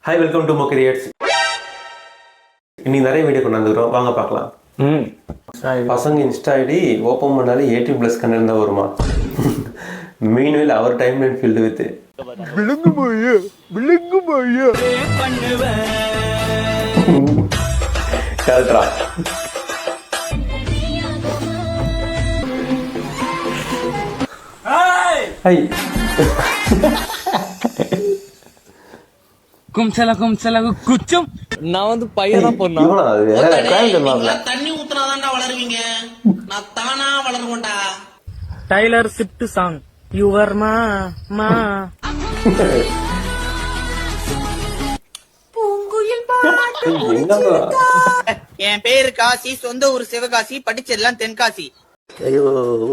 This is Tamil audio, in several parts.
ஹாய், வெல்கம் டு மோ கிரியேட்ஸ். இன்னைக்கு நிறைய வீடியோ கொண்டு வந்துக்கிறோம், வாங்க பார்க்கலாம். பசங்க இன்ஸ்டா ஐடி ஓப்பன் பண்ணாலே 18+ கண்டிருந்தா வருமா? மெயின்வேல் அவர் டைம் லைன் ஃபீல்டு வித் கரெக்டா? ஹாய் குச்சம். நான் வந்து பையனா பொண்ணா தண்ணி ஊத்துனாதான்டா வளருவீங்க, நான் தானா வளருவேன்டா. டைலர் ஷிஃப்ட் சாங் யுவர் மா என் பேரு காசி, சொந்த ஊர் சிவகாசி, படிச்சதெல்லாம் தென்காசி. ஐயோ,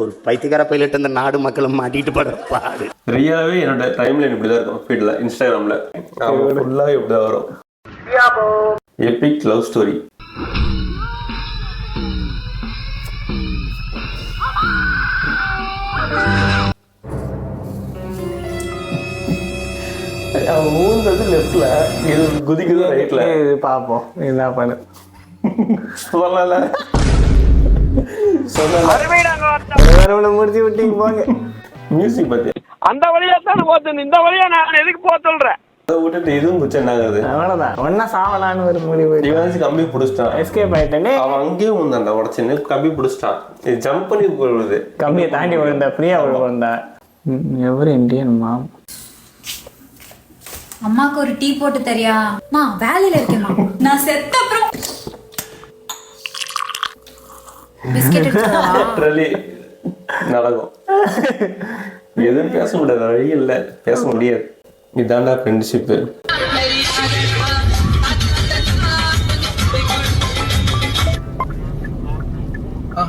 ஒரு பைத்தியக்கார பைலட் இந்த நாடு மக்களும் மாட்டிட்டு படுறாரு. ரியலாவே என்னோட டைம் லைன் இப்படிதான் இருக்கும் ஃபீல்ட்ல, இன்ஸ்டாகிராம்ல ஃபுல்லாவே இப்படிதான் வரும். Epic love story. ஊர்ந்தது லெஃப்ட்ல, இது குதிக்குது ரைட்ல. பாப்போம் என்ன பண்ணு. சொல்லல முடிச்சு விட்டீங்க போங்க. மியூசிக் பத்தி அந்த வழியா தான் போச்சு, இந்த வழியா நான் எதுக்கு போக சொல்றேன். அதை விட்டுட்டு இதுவும் குச்சம் ஆகுது. அவ்வளவுதான், ஒன்னா சாவலான்னு ஒரு முடிவு. கம்பி பிடிச்சிட்டான், எஸ்கேப் ஆயிட்டேனே. அவன் அங்கேயும் விழுந்தான்டா, உடச்சுன்னு கம்பி பிடிச்சிட்டான். இது ஜம்ப் பண்ணி போடுது, கம்பியை தாண்டி விழுந்தா, ஃப்ரீயா விழுந்தா. எவரு இந்தியன் மாம். அம்மாக்கு ஒரு டீ போட்டு தரியா? மா வேலையில இருக்கேம்மா, நான் செத்த அப்புறம் பிஸ்கெட் லிட்டரலி நடக்கும். எதுவும் பேச முடியாது, வழி இல்லை, பேச முடியாது. இதாண்டா ஃப்ரெண்ட்ஷிப்பு.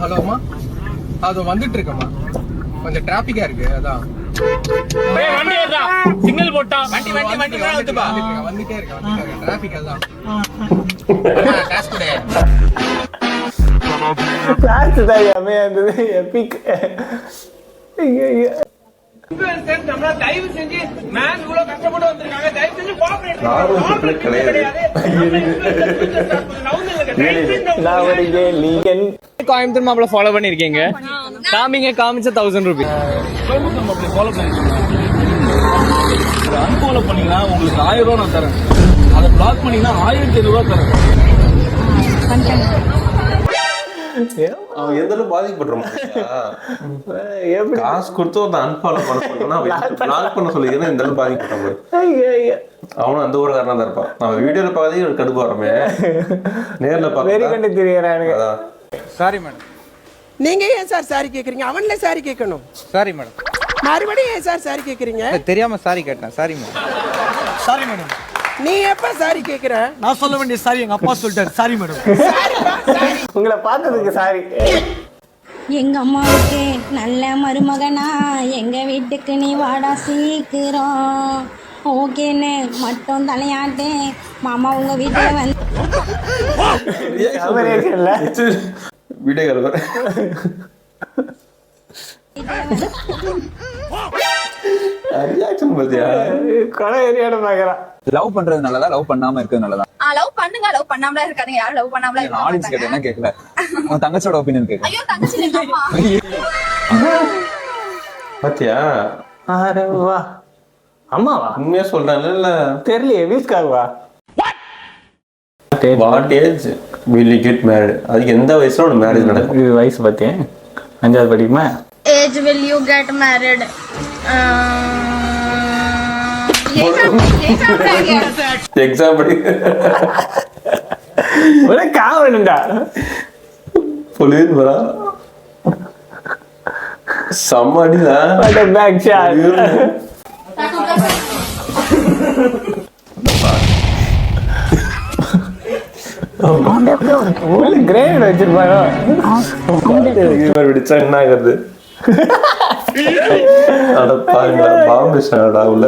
ஹலோ அம்மா, அது வந்துட்டு இருக்கம்மா, கொஞ்சம் டிராபிக்கா இருக்கு, அதான் வண்டி சிக்னல் போட்டா வந்துட்டே இருக்கு, டிராபிக் அதான். காசு கொடு. கிளாஸ் தான் அமையாதது. எபிக். தயவு செஞ்சு மேன் இவ்வளவு கஷ்டப்பட்டு வந்திருக்காங்க, தயவு செஞ்சு நார்மல் கிடையாது. கோயம்புத்தூர் மாப்பிள ஃபாலோ பண்ணிருக்கீங்க, காமிச்ச 1000 ரூபீஸ் ஃபாலோ பண்ணீங்கன்னா உங்களுக்கு 1000 ரூபா நான் தரேன். அதை பிளாக் பண்ணீங்கன்னா 1500 ரூபா தரேன். அவன் எந்த அளவுக்கு பாதிக்கப்பட்டுருமா? காசு கொடுத்து ஒரு அன்ஃபாலோ பண்ணா பிளாக் பண்ண சொல்லிக்கிறேன். இந்த அளவுக்கு பாதிக்கப்பட்ட அவனும் அந்த ஒரு காரணம் தான் இருப்பான். நம்ம வீடியோல பார்க்கறதே ஒரு கடுப்பு வரமே, நேர்ல பார்க்க. Sorry madam. நீங்க ஏன் சார் சாரி கேக்குறீங்க? அவன்ல சாரி கேட்கணும். Sorry madam. மறுபடியும் ஏன் சார் சாரி கேக்குறீங்க? தெரியாம சாரி கேட்டேன், சாரி மேடம். Sorry madam. நீ எப்ப சாரி கேக்குற? நான் சொல்ல வேண்டிய சாரி எங்க அப்பா சொல்லிட்டாரு. Sorry madam. உங்களை பார்த்ததுக்கு சாரி. எங்க அம்மாவுக்கு நல்ல மருமகனா, எங்க வீட்டுக்கு நீ வாடா சீக்கிரம். ஓகேன்னு மட்டும் தலையாட்டு மாமா உங்க வீட்டுல வந்து வீடியோ கலவர் ரியாக்ஷன் பாத்தியா? கொலை ஏரியாட பாக்குறான். லவ் பண்றது நல்லதா, லவ் பண்ணாம இருக்கிறது நல்லதா? லவ் பண்ணுங்க, லவ் பண்ணாமலாம் இருக்காதுங்க. யாரும் லவ் பண்ணாமலாம் இருக்க ஆடியன்ஸ் கேட்ட என்ன கேட்கல, உன் தங்கச்சியோட ஒபினியன் கேட்கல. ஐயோ தங்கச்சி இல்ல, அம்மா. பாத்தியா? அரே வா. அம்மாவா? உண்மையா சொல்றாங்க இல்ல தெரியலையே. வீஸ்காவா? What age will you get married? அதுக்கு எந்த வயசுல ஒரு மேரேஜ் நடக்கும்? இது வயசு பார்த்தேன், 5வது படிக்குமா? Age will you get married? Exam படி ஒரு காவணுண்டா பொலின் வரா சம்மடிடா. Back shot. கிரேட் வச்சிருப்பாங்க. என்ன ஆகுது? பாருங்க, பாம்பு உள்ள